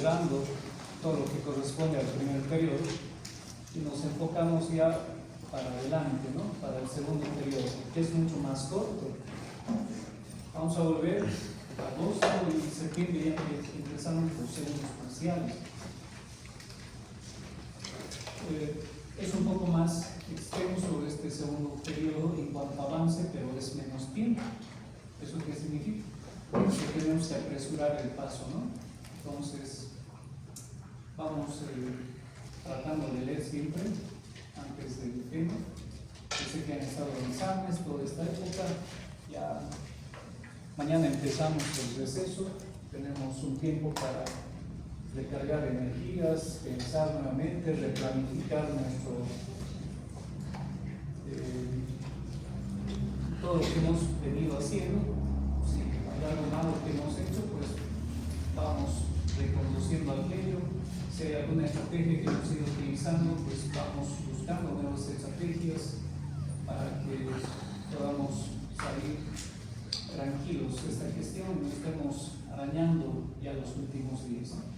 cerrando todo lo que corresponde al primer periodo y nos enfocamos ya para adelante, ¿no? Para el segundo periodo, que es mucho más corto. Vamos a volver a agosto y septiembre, ya que empezamos los segundos parciales. Es un poco más extenso este segundo periodo en cuanto a avance, pero es menos tiempo. ¿Eso qué significa? Que tenemos que apresurar el paso, ¿no? Entonces, vamos tratando de leer siempre antes del tema. Yo sé que han estado en exámenes toda esta época. Ya mañana empezamos el receso. Tenemos un tiempo para recargar energías, pensar nuevamente, replanificar todo lo que hemos venido haciendo. Si hay algo malo que hemos hecho, pues vamos reconduciendo aquello. Si hay alguna estrategia que hemos ido utilizando, pues vamos buscando nuevas estrategias para que podamos salir tranquilos de esta gestión y no estemos arañando ya los últimos días, ¿no?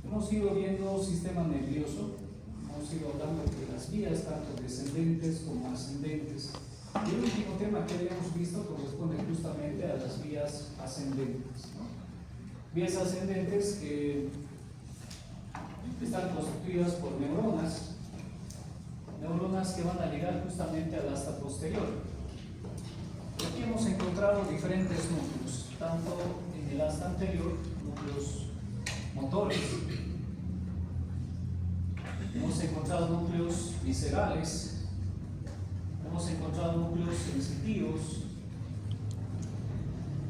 Hemos ido viendo sistema nervioso, hemos ido hablando de las vías, tanto descendentes como ascendentes. Y el último tema que habíamos visto corresponde justamente a las vías ascendentes, ¿no? Vías ascendentes que están constituidas por neuronas que van a llegar justamente al asta posterior. Aquí hemos encontrado diferentes núcleos, tanto en el asta anterior, núcleos motores, hemos encontrado núcleos viscerales, hemos encontrado núcleos sensitivos,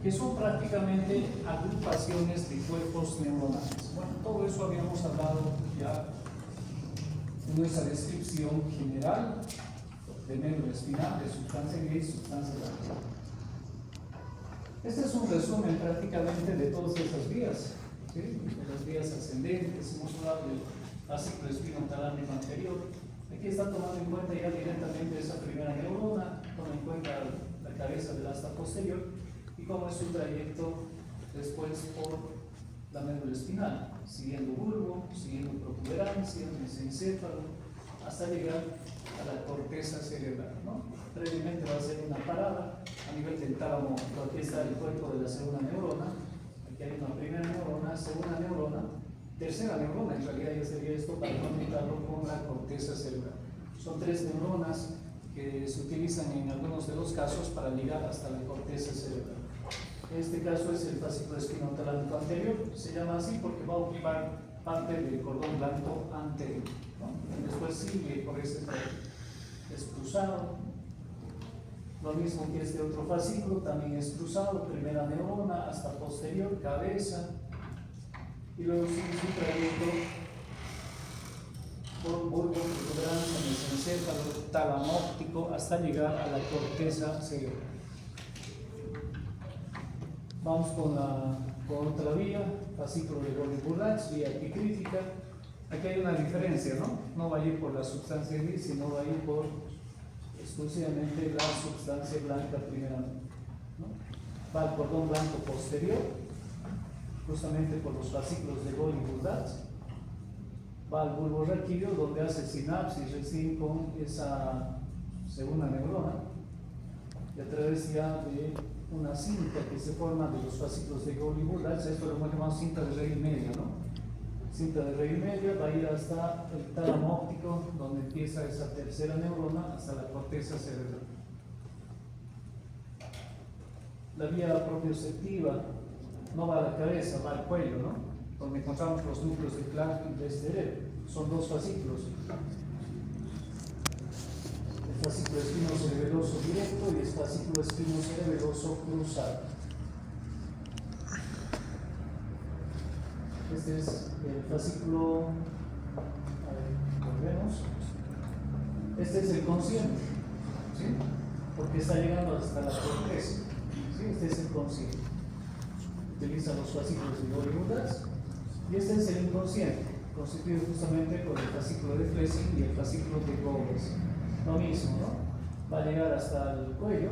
que son prácticamente agrupaciones de cuerpos neuronales. Bueno, todo eso habíamos hablado ya en nuestra descripción general de médula espinal, de sustancia gris, sustancia blanca. Este es un resumen prácticamente de todas esas vías, ¿sí? De las vías ascendentes. Hemos hablado del fascículo espinotalámico anterior. Aquí está tomando en cuenta ya directamente esa primera neurona, toma en cuenta la cabeza del asta posterior y cómo es su trayecto después por la médula espinal, siguiendo bulbo, siguiendo protuberancia, mesencéfalo, hasta llegar a la corteza cerebral, ¿no? Previamente va a ser una parada a nivel del tálamo. Aquí está el cuerpo de la segunda neurona. Aquí hay una primera neurona, segunda neurona, tercera neurona. En realidad ya sería esto para conectarlo con la corteza cerebral. Son tres neuronas que se utilizan en algunos de los casos para ligar hasta la corteza cerebral. En este caso es el fascículo espinotalámico anterior. Se llama así porque va a ocupar parte del cordón blanco anterior, ¿no? Y después sigue por ese es cruzado. Lo mismo que este otro fascículo, también es cruzado, primera neurona hasta posterior, cabeza, y luego sigue su trayecto por bulbo, protuberancia, mesencéfalo, tálamo óptico, hasta llegar a la corteza cerebral. Vamos con otra vía, fascículo de Golgi-Bourlatz, vía epicrítica. Aquí hay una diferencia, ¿no? No va a ir por la sustancia gris, sino va a ir por exclusivamente la sustancia blanca primeramente, ¿no? Va al cordón blanco posterior, justamente por los fascículos de Golgi-Bourlatz. Va al bulbo raquídeo, donde hace sinapsis recién con esa segunda neurona, y a través ya de una cinta que se forma de los fascículos de Golgi-Bourlatz. Esto lo llamamos cinta de raíz media, ¿no? Cinta de raíz media va a ir hasta el tálamo óptico, donde empieza esa tercera neurona, hasta la corteza cerebral. La vía propioceptiva no va a la cabeza, va al cuello, ¿no? Donde encontramos los núcleos de Clark y de Sterer. Son dos fascículos. El fascículo espinocerebeloso directo y el fascículo espinocerebeloso cruzado. Este es el fascículo, volvemos. Este es el consciente, ¿sí? Porque está llegando hasta la corteza, ¿sí? Este es el consciente. Utiliza los fascículos de Golgi-Bourlatz. Y este es el inconsciente, constituido justamente por el fascículo de Flessing y el fascículo de Gowers. Lo mismo, ¿no? Va a llegar hasta el cuello.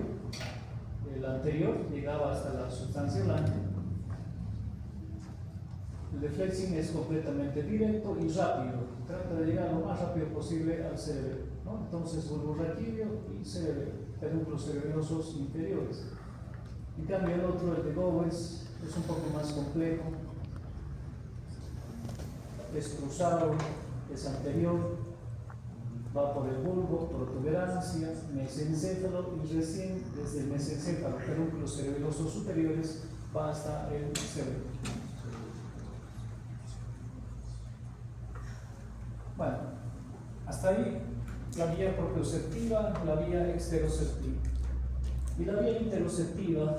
El anterior llegaba hasta la sustancia blanca. El de flexing es completamente directo y rápido. Trata de llegar lo más rápido posible al cerebro, ¿no? Entonces, bulbo raquídeo y cerebro, pedúnculos cerebelosos inferiores. En cambio, el otro, el de Gowers, es un poco más complejo. Es cruzado, es anterior, va por el bulbo, protuberancia, mesencéfalo y recién desde el mesencéfalo, pedúnculos cerebelosos superiores, va hasta el cerebro. Bueno, hasta ahí la vía propioceptiva, la vía exteroceptiva. Y la vía interoceptiva,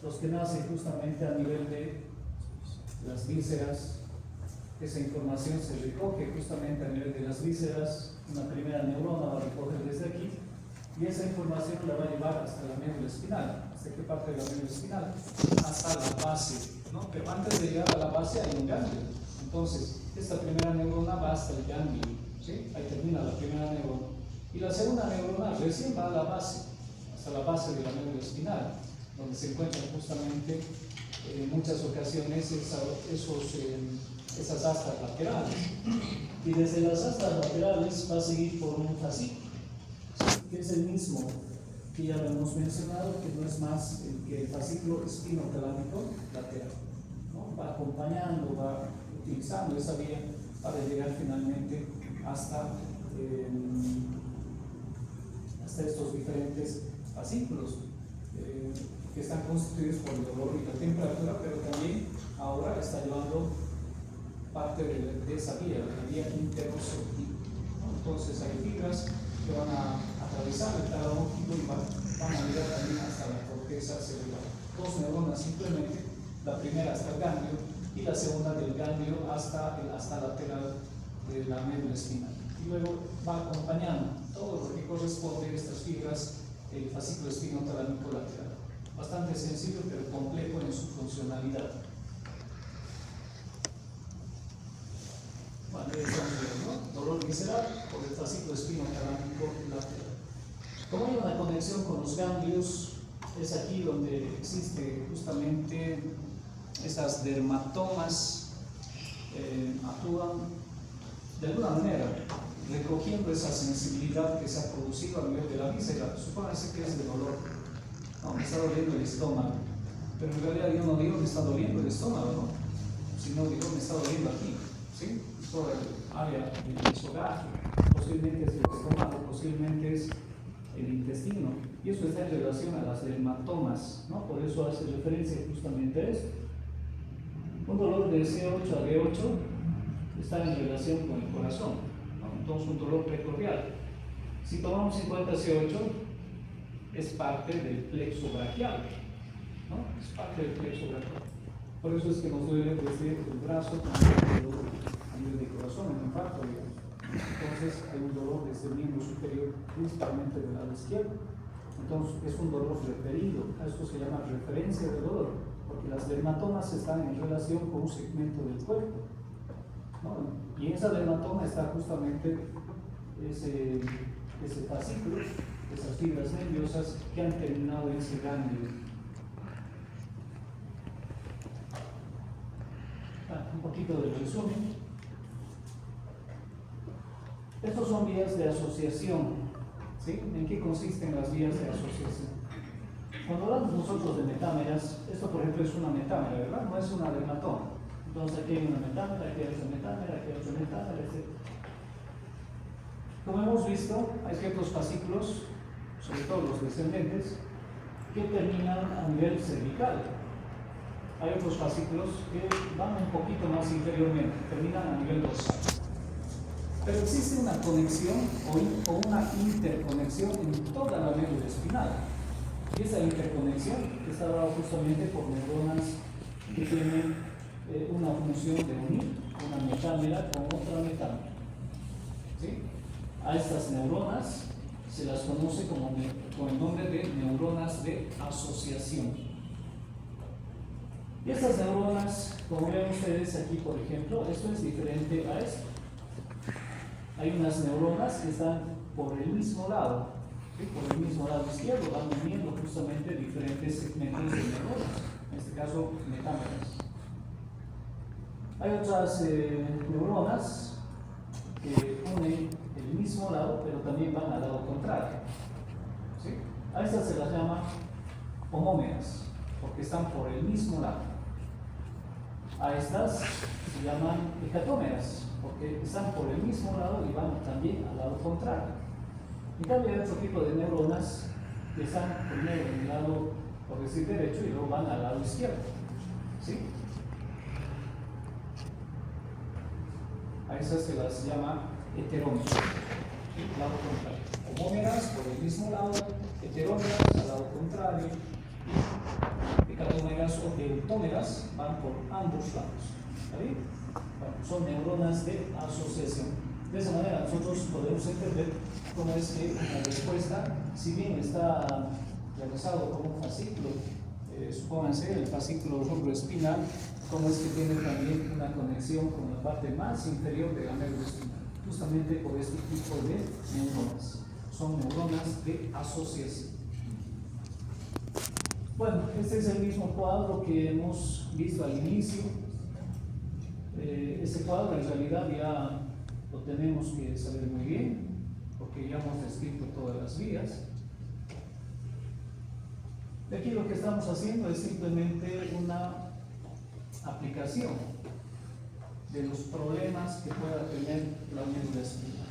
los que nacen justamente a nivel de las vísceras, esa información se recoge justamente a nivel de las vísceras, una primera neurona va a recoger desde aquí, y esa información la va a llevar hasta la médula espinal. ¿Hasta qué parte de la médula espinal? Hasta la base, ¿no? Pero antes de llegar a la base hay un ganglio. Entonces, esta primera neurona va hasta el ganglio, ¿sí? Ahí termina la primera neurona. Y la segunda neurona recién va a la base, hasta la base de la médula espinal, donde se encuentran justamente en muchas ocasiones esas astas laterales. Y desde las astas laterales va a seguir por un fascículo, que es el mismo que ya lo hemos mencionado, que no es más que el fascículo espinotalámico lateral, ¿no? Va acompañando, va utilizando esa vía para llegar finalmente hasta estos diferentes fascículos que están constituidos por el dolor y la temperatura, pero también ahora está llevando parte de esa vía, la vía interoceptiva, ¿no? Entonces hay fibras que van a atravesar el talón óptico y van a llegar también hasta la corteza cerebral. Dos neuronas simplemente, la primera hasta el ganglio y la segunda del ganglio hasta el asta lateral de la médula espinal. Y luego va acompañando todo lo que corresponde a estas fibras el fascículo espinotalámico lateral. Bastante sencillo pero complejo en su funcionalidad. Bueno, ¿no? Dolor visceral por el fascículo espinotalámico lateral. Como hay una conexión con los ganglios, es aquí donde existe justamente estas dermatomas, actúan de alguna manera recogiendo esa sensibilidad que se ha producido a nivel de la víscera. Supóngase que es de dolor. No, me está doliendo el estómago, pero en realidad yo no digo me está doliendo el estómago, ¿no? Sino digo me está doliendo aquí, ¿sí? Por el área del esófago, posiblemente es el estómago, posiblemente es el intestino, y eso está en relación a las dermatomas, ¿no? Por eso hace referencia justamente a esto. Un dolor de C8 a D8 está en relación con el corazón, ¿no? Entonces un dolor precordial. Si tomamos en cuenta C8, es parte del plexo braquial, ¿no? Es parte del plexo braquial. Por eso es que nos duele desde el brazo a nivel de corazón, en un infarto, digamos. Entonces hay un dolor desde el miembro superior, principalmente del lado izquierdo. Entonces es un dolor referido, a esto se llama referencia de dolor, porque las dermatomas están en relación con un segmento del cuerpo, ¿no? Y en esa dermatoma está justamente ese fascículo, esas fibras nerviosas que han terminado en ese ganglio. Un poquito de resumen. Estos son vías de asociación, ¿sí? ¿En qué consisten las vías de asociación? Cuando hablamos nosotros de metámeras, esto por ejemplo es una metámera, ¿verdad? No es una dermatoma. Entonces aquí hay una metámera, aquí hay otra metámera, aquí hay otra metámera, etc. Como hemos visto, hay ciertos fascículos, sobre todo los descendentes, que terminan a nivel cervical. Hay otros fascículos que van un poquito más inferiormente, terminan a nivel dorsal. Pero existe una conexión o una interconexión en toda la médula espinal. Y esa interconexión está dada justamente por neuronas que tienen una función de unir una metámera con otra metámera, ¿sí? A estas neuronas se las conoce con el nombre de neuronas de asociación. Y estas neuronas, como ven ustedes aquí, por ejemplo, esto es diferente a esto. Hay unas neuronas que están por el mismo lado, ¿sí? Por el mismo lado izquierdo, van uniendo justamente diferentes segmentos de neuronas, en este caso metámeras. Hay otras neuronas que unen el mismo lado, pero también van al lado contrario. ¿Sí? A estas se las llama homómeras, porque están por el mismo lado. A estas se llaman hecatómeras, porque están por el mismo lado y van también al lado contrario. En cambio, hay otro tipo de neuronas que están primero en el lado, por decir, derecho y luego van al lado izquierdo. ¿Sí? A esas se las llama heterómeras, ¿sí? Lado contrario. Homómeras por el mismo lado, heterómeras al lado contrario, y hecatómeras o deutómeras van por ambos lados. ¿Está bien? Bueno, son neuronas de asociación. De esa manera nosotros podemos entender cómo es que la respuesta, si bien está realizado como un fascículo, supónganse el fascículo rubroespinal, cómo es que tiene también una conexión con la parte más inferior de la médula espinal, justamente por este tipo de neuronas. Son neuronas de asociación. Bueno, este es el mismo cuadro que hemos visto al inicio. Este cuadro en realidad ya lo tenemos que saber muy bien, porque ya hemos descrito todas las vías. Y aquí lo que estamos haciendo es simplemente una aplicación de los problemas que pueda tener la médula espinal.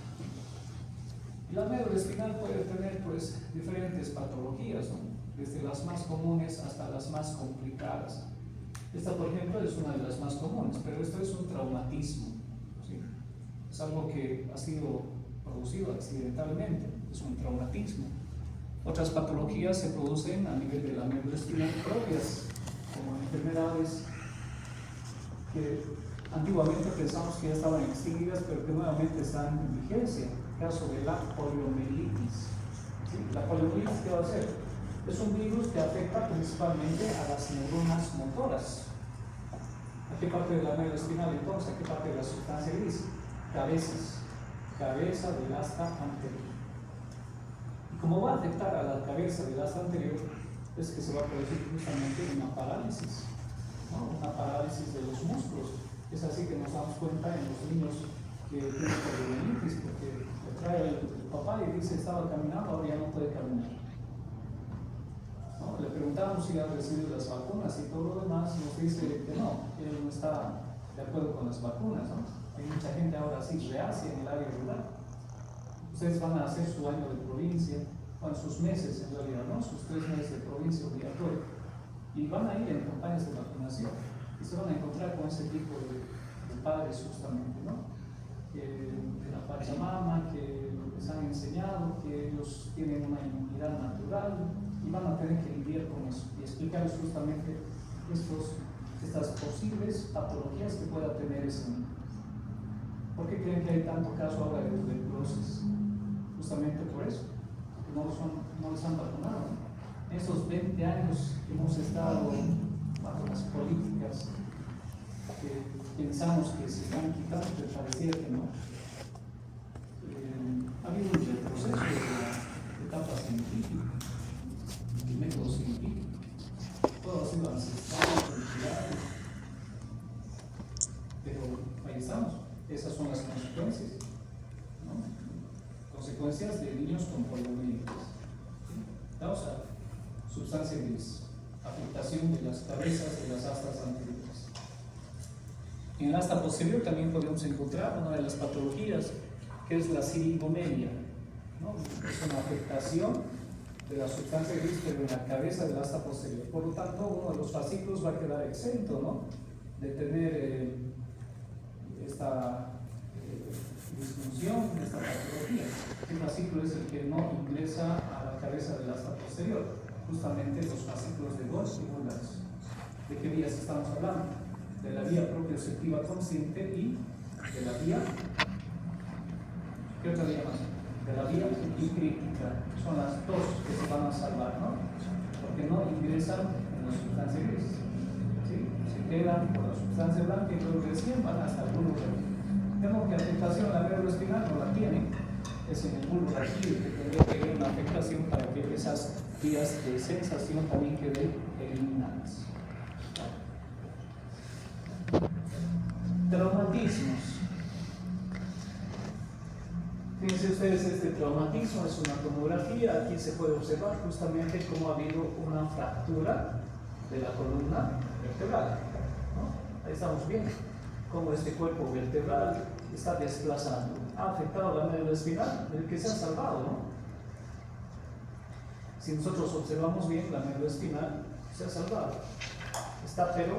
La médula espinal puede tener pues diferentes patologías, ¿no? Desde las más comunes hasta las más complicadas. Esta, por ejemplo, es una de las más comunes, pero esto es un traumatismo, ¿sí? Es algo que ha sido producido accidentalmente, es un traumatismo. Otras patologías se producen a nivel de la médula espinal propias, como enfermedades que antiguamente pensamos que ya estaban extinguidas, pero que nuevamente están en vigencia. El caso de la poliomielitis. ¿Sí? La poliomielitis, ¿qué va a hacer? Es un virus que afecta principalmente a las neuronas motoras. ¿A qué parte de la médula espinal entonces? ¿A qué parte de la sustancia gris? Cabeza del asta anterior. Y como va a afectar a la cabeza del asta anterior, es que se va a producir justamente una parálisis, ¿no? Una parálisis de los músculos. Es así que nos damos cuenta en los niños que tienen poliomielitis, porque le trae el papá y dice estaba caminando, ahora ya no puede caminar. ¿No? Le preguntamos si ha recibido las vacunas y todo lo demás, nos dice que no, él no está de acuerdo con las vacunas, ¿no? Hay mucha gente ahora así reacia en el área rural. Ustedes van a hacer su año de provincia, bueno, sus meses en realidad, ¿no? Sus 3 meses de provincia obligatorio, y van a ir en campañas de vacunación y se van a encontrar con ese tipo de padres justamente, ¿no? De la Pachamama, que les han enseñado que ellos tienen una inmunidad natural y van a tener que lidiar con eso y explicarles justamente estas posibles patologías que pueda tener ese niño. ¿Por qué creen que hay tanto caso ahora de tuberculosis? Justamente por eso, porque no les han vacunado. En estos 20 años hemos estado bajo las políticas que pensamos que se están quitando, pero pareciera que no. Ha habido un retroceso de la etapa científica, el método científico. Todo ha sido ancestral, pero ahí estamos. Esas son las consecuencias, ¿no? Consecuencias de niños con poliomielitis. Causa sustancia gris, afectación de las cabezas de las astas anteriores. En el asta posterior también podemos encontrar una de las patologías, que es la sirigomelia, ¿no? Es una afectación de la sustancia gris, pero en la cabeza del asta posterior. Por lo tanto, uno de los fascículos va a quedar exento, ¿no? De tener esta disfunción, esta patología. El fascículo es el que no ingresa a la cabeza del asta posterior, justamente los fascículos de Golgi y Wurlitz. ¿De qué vías estamos hablando? De la vía propioceptiva consciente y de la vía, ¿qué otra vía más? De la vía epicrítica. Son las dos que se van a salvar, ¿no? Porque no ingresan en la sustancia gris, ¿sí? Se quedan por la sustancia blanca y luego recién van hasta el bulbo raquídeo. Vemos que afectación a la médula espinal no la tiene, es en el bulbo raquídeo que tendría que haber una afectación para que esas vías de sensación también queden eliminadas. traumatismos. Fíjense ustedes, este traumatismo es una tomografía. Aquí se puede observar justamente cómo ha habido una fractura de la columna vertebral, ¿no? Ahí estamos viendo cómo este cuerpo vertebral está desplazando. Ha afectado la médula espinal, del que se ha salvado, ¿no? Si nosotros observamos bien, la médula espinal se ha salvado. Está pero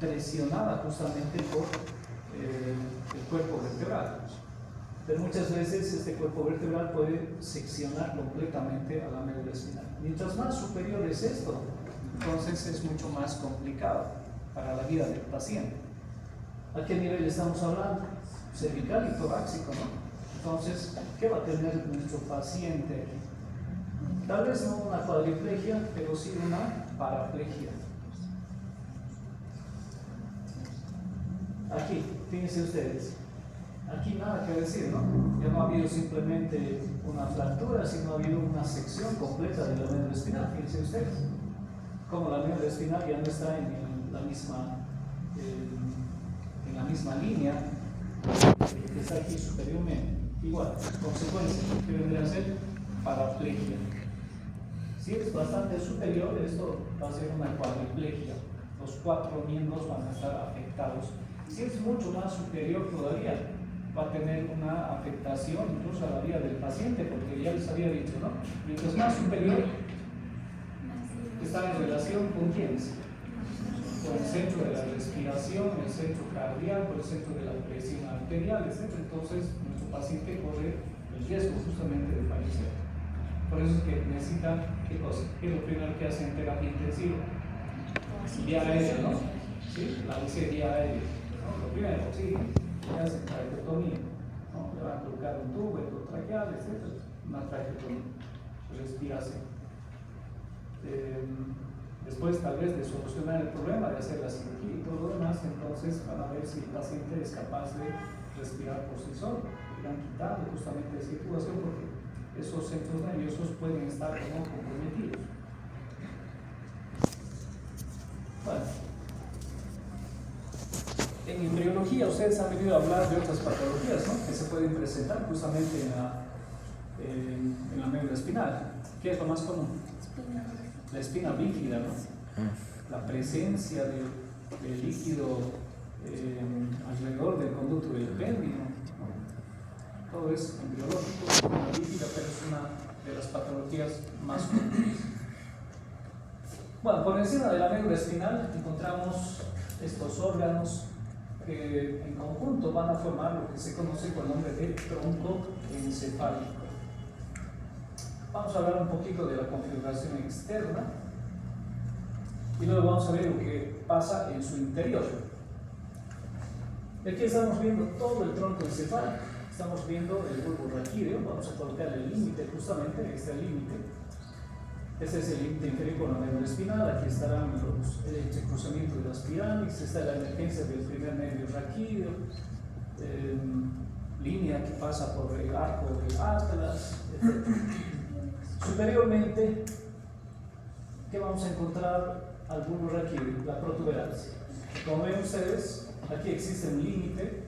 presionada justamente por el cuerpo vertebral. Pero muchas veces este cuerpo vertebral puede seccionar completamente a la médula espinal. Mientras más superior es esto, entonces es mucho más complicado para la vida del paciente. ¿A qué nivel estamos hablando? Cervical y torácico, ¿no? Entonces, ¿qué va a tener nuestro paciente aquí? Tal vez no una cuadriplegia, pero sí una paraplegia. Aquí, fíjense ustedes, aquí nada que decir, ¿no? Ya no ha habido simplemente una fractura, sino ha habido una sección completa de la médula espinal. Fíjense ustedes, como la médula espinal ya no está en la misma línea que está aquí superiormente. Igual, consecuencia, que vendría a ser paraplegia. Si es bastante superior, esto va a ser una cuadriplegia. Los 4 miembros van a estar afectados. Si es mucho más superior todavía, va a tener una afectación incluso a la vida del paciente, porque ya les había dicho, ¿no? Mientras más superior, está en relación con quiénes, con el centro de la respiración, el centro cardíaco, el centro de la presión arterial, etc. Entonces, nuestro paciente corre el riesgo justamente de fallecer. Por eso es que necesitan, ¿qué cosa? ¿Qué es lo primero que hacen en terapia intensiva? Vía aérea, ¿no? ¿Sí? La UCI vía aérea. ¿No? Lo primero, sí, le hacen traqueotomía, ¿no? Le van a colocar un tubo endotraqueal, etc. Una traqueotomía, respiración. Después, tal vez, de solucionar el problema, de hacer la cirugía y todo lo demás, entonces van a ver si el paciente es capaz de respirar por sí solo. Irán quitando justamente esa circulación porque esos centros nerviosos pueden estar como comprometidos. Bueno, en embriología ustedes han venido a hablar de otras patologías, ¿no? Que se pueden presentar justamente en la médula espinal. ¿Qué es lo más común? La espina bífida, ¿no? La presencia de líquido alrededor del conducto del péndulo, ¿no? Todo es embriológico, espina bífida, pero es una de las patologías más comunes. Bueno, por encima de la médula espinal encontramos estos órganos que en conjunto van a formar lo que se conoce con el nombre de tronco encefálico. Vamos a hablar un poquito de la configuración externa y luego vamos a ver lo que pasa en su interior. Aquí estamos viendo todo el tronco encefálico, estamos viendo el bulbo raquídeo. Vamos a colocar el límite, justamente, este es el límite. Este es el límite inferior con la médula espinal. Aquí estarán el entrecruzamiento de las pirámides, está la emergencia del primer nervio raquídeo, línea que pasa por el arco del Atlas, etc. Superiormente, ¿qué vamos a encontrar al bulbo raquídeo? La protuberancia. Como ven ustedes, aquí existe un límite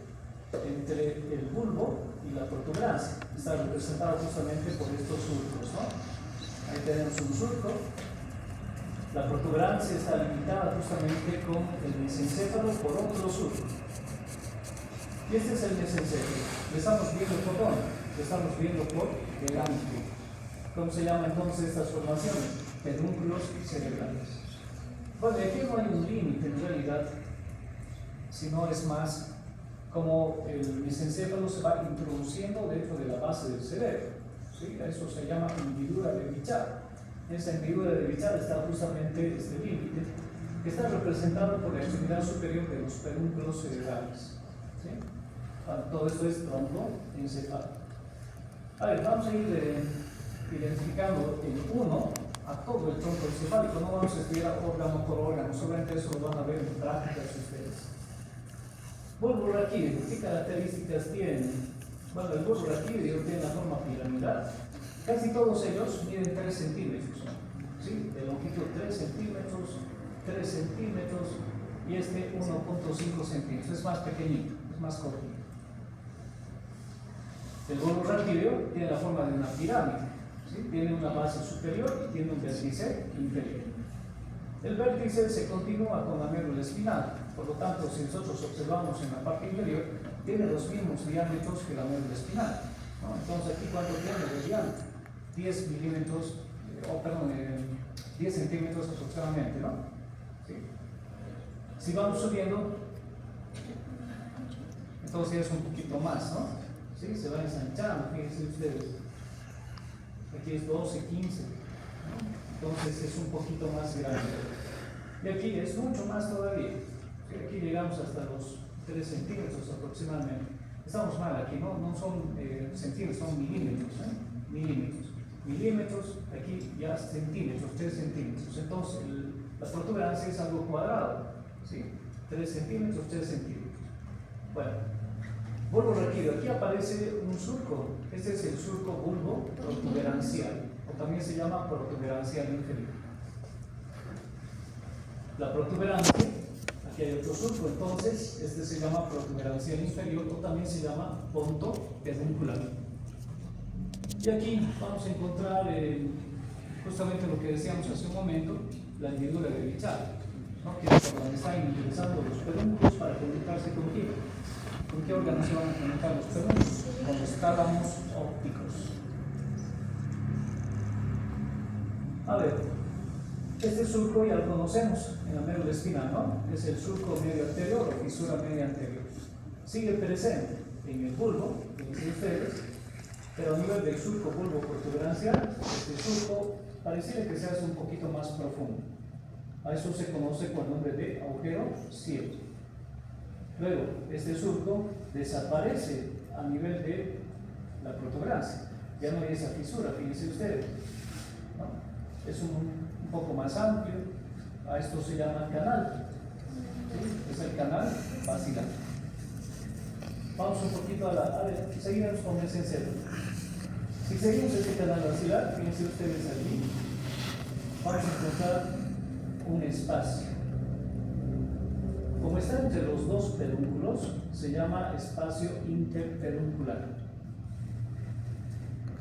entre el bulbo y la protuberancia. Está representado justamente por estos surcos, ¿no? Ahí tenemos un surco. La protuberancia está limitada justamente con el mesencéfalo por otro surco. Y este es el mesencéfalo. Le estamos viendo por dónde, le estamos viendo por delante. ¿Cómo se llaman entonces estas formaciones? Pedúnculos cerebrales. Bueno, aquí no hay un límite en realidad, sino es más como el mesencéfalo se va introduciendo dentro de la base del cerebro. ¿Sí? Eso se llama hendidura de Bichat. Esa hendidura de Bichat está justamente este límite, que está representado por la extremidad superior de los pedúnculos cerebrales. ¿Sí? Todo esto es tronco encefálico. A ver, vamos a ir identificando en uno a todo el tronco encefálico. No vamos a estudiar órgano por órgano, solamente eso lo van a ver en prácticas ustedes. Bulbo raquídeo, ¿qué características tiene? Bueno, el bulbo raquídeo tiene la forma piramidal. Casi todos ellos miden 3 centímetros, ¿sí? De longitud 3 centímetros, 3 centímetros y este 1.5 centímetros. Es más pequeñito, es más cortito. El bulbo raquídeo tiene la forma de una pirámide, ¿sí? Tiene una base superior y tiene un vértice inferior. El vértice se continúa con la médula espinal, por lo tanto, si nosotros observamos en la parte inferior, tiene los mismos diámetros que la médula espinal, ¿no? Entonces, aquí, ¿cuánto tiene de diámetro? 10 milímetros, 10 centímetros aproximadamente, ¿no? ¿Sí? Si vamos subiendo, entonces es un poquito más, ¿no? ¿Sí? Se va ensanchando, fíjense ustedes. Aquí es 12, 15, ¿no? Entonces es un poquito más grande. Y aquí es mucho más todavía. ¿Sí? Aquí llegamos hasta los 3 centímetros aproximadamente. Estamos mal aquí, ¿no? No son centímetros, son milímetros, ¿eh? Milímetros, aquí ya centímetros, 3 centímetros. Entonces la protuberancia es algo cuadrado, ¿sí? 3 centímetros, 3 centímetros. Bueno, bulbo raquídeo, aquí aparece un surco. Este es el surco bulbo protuberancial, o también se llama protuberancial inferior. La protuberancia, aquí hay otro surco, entonces este se llama protuberancial inferior o también se llama ponto peduncular. Y aquí vamos a encontrar justamente lo que decíamos hace un momento, la hendidura de Bichat, ¿no? Que es por donde están ingresando los pedúnculos para conectarse con quién. ¿Con qué órganos se van a conectar los pedúnculos? Con los tálamos ópticos. A ver, este surco ya lo conocemos en la médula espinal, ¿no? Es el surco medio anterior o fisura media anterior. Sigue presente en el bulbo, como dicen ustedes, pero a nivel del surco bulbo protuberancial, este surco pareciera que se hace un poquito más profundo. A eso se conoce con el nombre de agujero ciego. Luego, este surco desaparece a nivel de la protuberancia. Ya no hay esa fisura, fíjense ustedes, ¿no? Es un poco más amplio. A esto se llama canal, ¿sí? Es el canal basilar. Vamos un poquito a ver, seguimos con ese encero. Si seguimos este canal basilar, fíjense ustedes aquí, vamos a encontrar un espacio. Como está entre los dos pedúnculos, se llama espacio interpeduncular.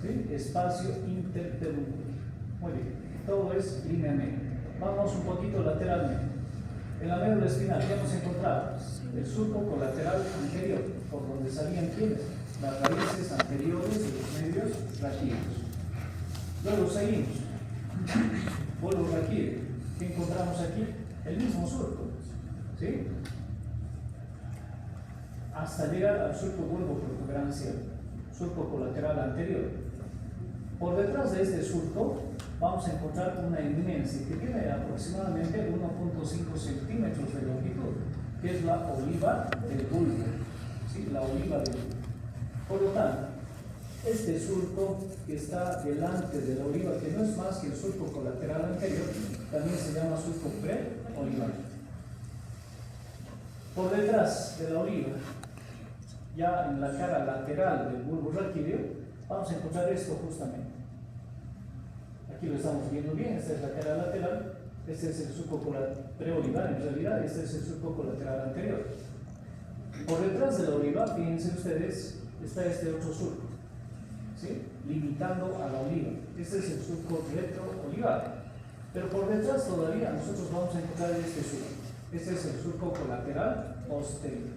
¿Sí? Espacio interpeduncular. Muy bien, todo es linealmente. Vamos un poquito lateralmente. En la médula espinal, ¿qué hemos encontrado? El surco colateral anterior, por donde salían ¿quiénes? Las raíces anteriores de los medios raquídeos. Luego seguimos. Bulbo raquídeo. ¿Qué encontramos aquí? El mismo surco, ¿sí? Hasta llegar al surco bulbo protuberancial, surco colateral anterior. Por detrás de este surco vamos a encontrar una eminencia que tiene aproximadamente 1.5 centímetros de longitud, que es la oliva del bulbo, ¿sí? La oliva del bulbo. Por lo tanto, este surco que está delante de la oliva, que no es más que el surco colateral anterior, también se llama surco preolivar. Por detrás de la oliva, ya en la cara lateral del bulbo raquídeo, vamos a encontrar esto justamente. Aquí lo estamos viendo bien, esta es la cara lateral, este es el surco preolivar, en realidad este es el surco colateral anterior. Por detrás de la oliva, fíjense ustedes, está este otro surco, ¿sí? Limitando a la oliva. Este es el surco retroolivar. Pero por detrás todavía nosotros vamos a encontrar este surco. Este es el surco colateral posterior.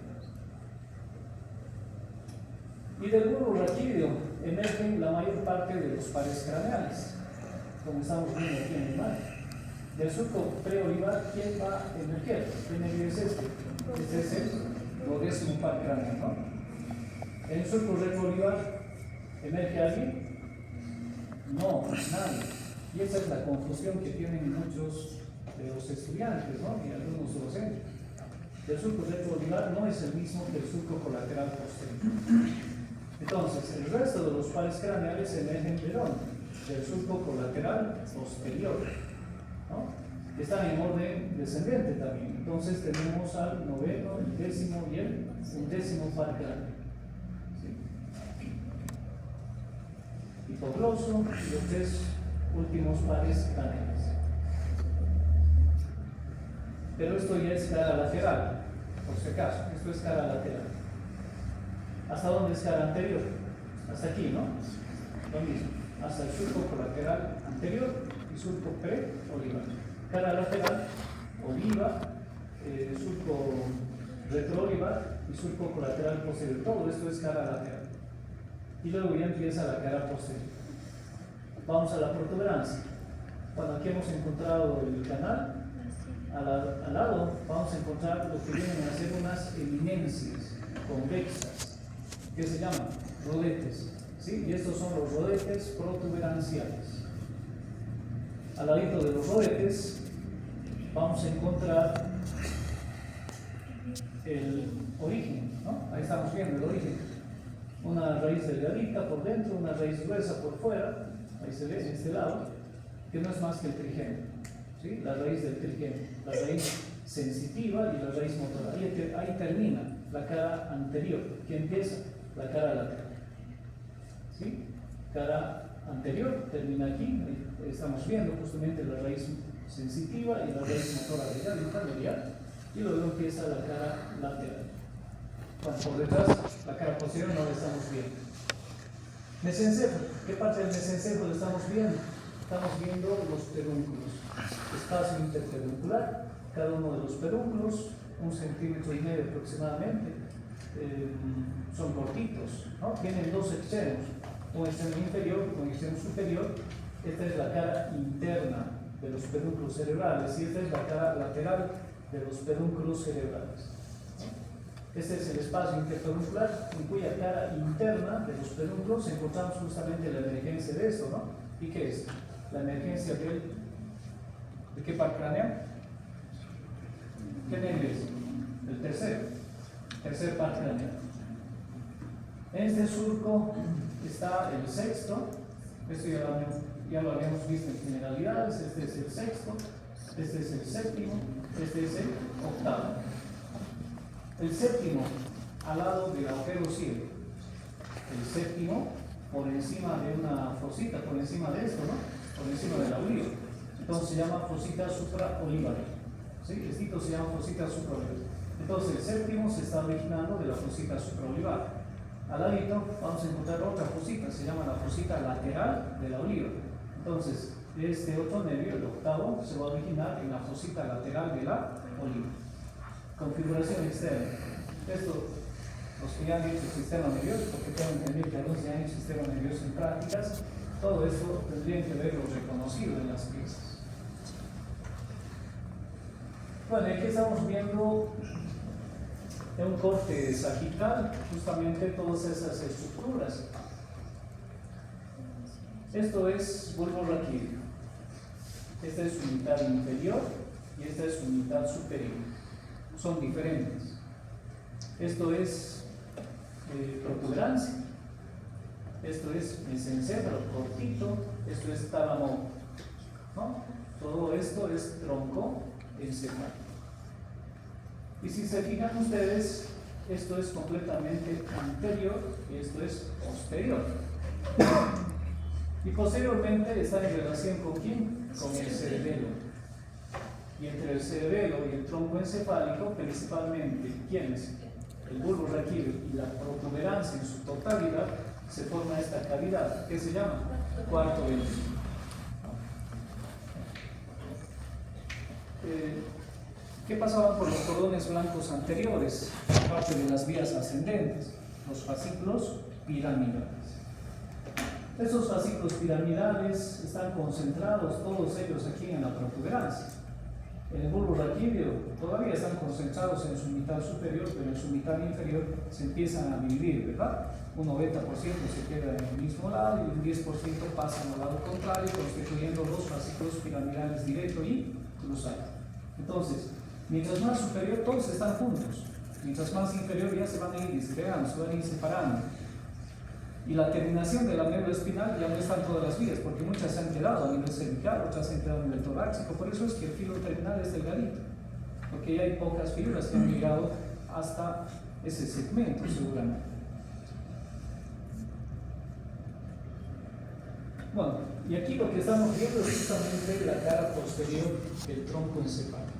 Y del bulbo raquídeo emergen la mayor parte de los pares craneales, como estamos viendo aquí en la imagen. Del surco preolivar, ¿quién va a emerger? ¿Qué medio es este? Este es el 12º par craneal, ¿no? ¿En el surco retroolivar emerge alguien? No, nadie. Y esa es la confusión que tienen muchos de los estudiantes, ¿no? Y algunos docentes. El surco retroolivar no es el mismo que el surco colateral posterior. Entonces, el resto de los pares craneales emergen de dónde? Del surco colateral posterior, ¿no? Están en orden descendente también. Entonces tenemos al 9º, el 10º y el 11º par craneal. Hipogloso y los 3 últimos pares craneales. Pero esto ya es cara lateral, por si acaso, esto es cara lateral. ¿Hasta dónde es cara anterior? Hasta aquí, ¿no? Lo mismo, hasta el surco colateral anterior y surco pre-olivar. Cara lateral, oliva, surco retroolivar y surco colateral posterior. Todo esto es cara lateral. Y luego ya empieza la cara posterior. Vamos a la protuberancia. Bueno, aquí hemos encontrado el canal. Al lado vamos a encontrar lo que vienen a ser unas eminencias convexas, que se llaman rodetes, ¿sí? Y estos son los rodetes protuberanciales. Al ladito de los rodetes vamos a encontrar el origen, ¿no? Ahí estamos viendo el origen. Una raíz delgadita por dentro, una raíz gruesa por fuera, ahí se ve en este lado, que no es más que el trigémino. ¿Sí? La raíz del trigémino, la raíz sensitiva y la raíz motora. Ahí termina la cara anterior, que empieza la cara lateral. ¿Sí? Cara anterior termina aquí, ahí estamos viendo justamente la raíz sensitiva y la raíz motora medial, y luego empieza la cara lateral. Bueno, por detrás, la cara posterior no la estamos viendo. Mesencéfalo, ¿qué parte del mesencéfalo estamos viendo? Estamos viendo los pedúnculos, espacio interpeduncular, cada uno de los pedúnculos, 1,5 centímetros aproximadamente, son cortitos, ¿no? Tienen dos extremos, un extremo inferior y un extremo superior. Esta es la cara interna de los pedúnculos cerebrales y esta es la cara lateral de los pedúnculos cerebrales. Este es el espacio interpeduncular en cuya cara interna de los pedúnculos encontramos justamente la emergencia de esto, ¿no? ¿Y qué es? La emergencia ¿de qué par craneal? ¿Qué nervio es? El tercer par craneal. En este surco está el sexto, esto ya lo habíamos visto en generalidades. Este es el sexto, este es el séptimo, este es el octavo. El séptimo al lado del agujero ciego, el séptimo por encima de una fosita, por encima de esto, ¿no? Por encima de la oliva. Entonces se llama fosita supraolivar. ¿Sí? Esto se llama fosita supraolivar. Entonces el séptimo se está originando de la fosita supraolivar. Al ladito vamos a encontrar otra fosita, se llama la fosita lateral de la oliva. Entonces, este otro nervio, el octavo, se va a originar en la fosita lateral de la oliva. Configuración externa. Esto, los que ya han hecho sistema nervioso, porque tengo entendido que algunos ya han hecho sistema nervioso en prácticas, todo esto tendrían que verlo reconocido en las piezas. Bueno, aquí estamos viendo en un corte sagital justamente todas esas estructuras. Esto es bulbo raquídeo. Esta es su mitad inferior y esta es su mitad superior. Son diferentes. Esto es protuberancia, esto es mesencéfalo cortito, esto es tálamo, ¿no? Todo esto es tronco encefálico. Y si se fijan ustedes, esto es completamente anterior y esto es posterior. Y posteriormente está en relación con ¿quién? Con el cerebelo. Y entre el cerebelo y el tronco encefálico, principalmente, ¿quiénes? El bulbo raquídeo y la protuberancia en su totalidad, se forma esta cavidad, que se llama cuarto velo. ¿Qué pasaba por los cordones blancos anteriores? Parte de las vías ascendentes, los fascículos piramidales. Estos fascículos piramidales están concentrados, todos ellos aquí en la protuberancia. En el bulbo raquídeo todavía están concentrados en su mitad superior, pero en su mitad inferior se empiezan a dividir, ¿verdad? Un 90% se queda en el mismo lado y un 10% pasa al lado contrario, constituyendo los fascículos piramidales directo y cruzado. Entonces, mientras más superior, todos están juntos. Mientras más inferior, ya se van a ir disgregando, se van a ir separando. Y la terminación de la médula espinal ya no están todas las vías, porque muchas se han quedado a nivel cervical, otras se han quedado a nivel torácico. Por eso es que el filo terminal es delgadito, porque ya hay pocas fibras que han llegado hasta ese segmento, seguramente. Bueno, y aquí lo que estamos viendo es justamente la cara posterior del tronco encefálico.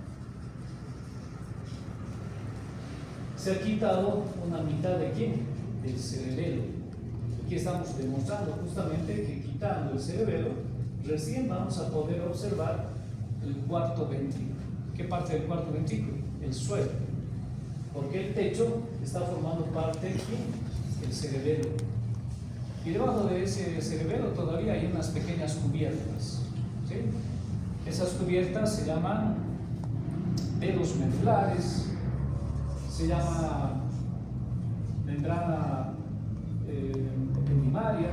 Se ha quitado una mitad de quién? del cerebelo. Aquí estamos demostrando justamente que quitando el cerebelo, recién vamos a poder observar el cuarto ventrículo. ¿Qué parte del cuarto ventrículo? El suelo. Porque el techo está formando parte del cerebelo. Y debajo de ese cerebelo todavía hay unas pequeñas cubiertas, ¿sí? Esas cubiertas se llaman dedos medulares, se llama membrana epidimaria,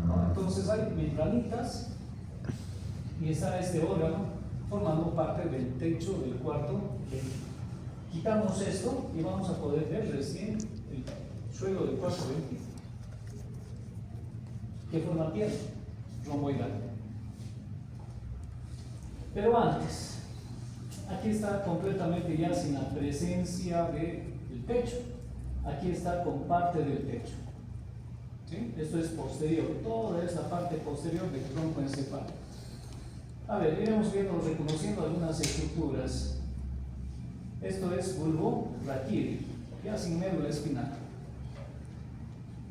¿no? Entonces hay membranitas y está este órgano formando parte del techo del cuarto ventrículo. Quitamos esto y vamos a poder ver recién el suelo del cuarto ventrículo. ¿Qué forma tiene? Romboidal. Pero antes, aquí está completamente ya sin la presencia del techo. Aquí está con parte del techo. ¿Sí? Esto es posterior, toda esa parte posterior del tronco encefálico. A ver, iremos viendo, reconociendo algunas estructuras. Esto es bulbo raquídeo, ya sin médula espinal.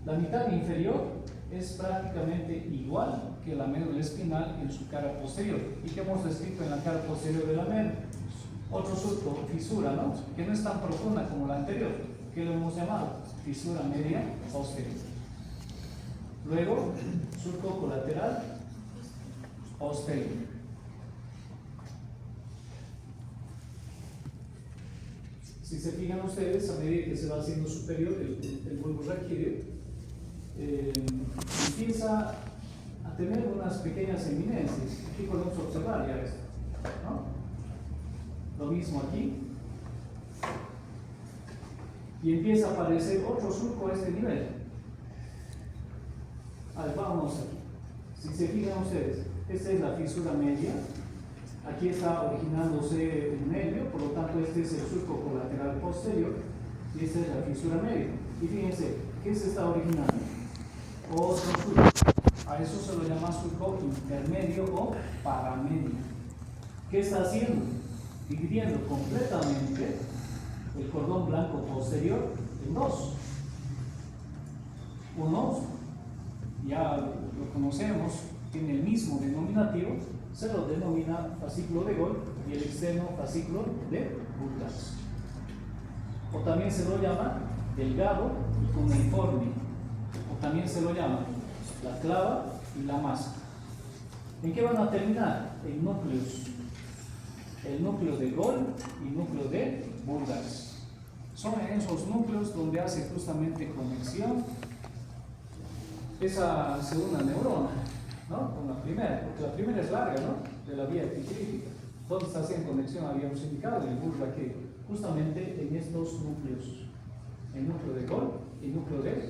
La mitad inferior es prácticamente igual que la médula espinal en su cara posterior. ¿Y qué hemos descrito en la cara posterior de la médula? Otro surco, fisura, ¿no? Que no es tan profunda como la anterior. ¿Qué lo hemos llamado? Fisura media posterior. Luego, surco colateral posterior. Si se fijan ustedes, a medida que se va haciendo superior el bulbo raquídeo, empieza a tener unas pequeñas eminencias. Aquí podemos observar ya esto, ¿no? Lo mismo aquí. Y empieza a aparecer otro surco a este nivel. A ver, vamos aquí. Si se fijan ustedes, esta es la fisura media. Aquí está originándose un nervio, por lo tanto este es el surco colateral posterior y esta es la fisura media. Y fíjense, ¿qué se está originando? Otro surco. A eso se lo llama surco intermedio o paramedio. ¿Qué está haciendo? Dividiendo completamente el cordón blanco posterior en dos. Uno, ya lo conocemos, tiene el mismo denominativo, se lo denomina fascículo de Gol y el externo fascículo de Burgaz. O también se lo llama delgado y cuneiforme, o también se lo llama la clava y la masa. ¿En qué van a terminar? En núcleos. El núcleo de Gol y núcleo de Burgaz. Son en esos núcleos donde hace justamente conexión esa segunda neurona, ¿no? Con la primera, porque la primera es larga, ¿no? De la vía epicrítica. ¿Dónde está haciendo conexión? Habíamos indicado en el bulbo raquídeo, justamente en estos núcleos, el núcleo de Gol y el núcleo de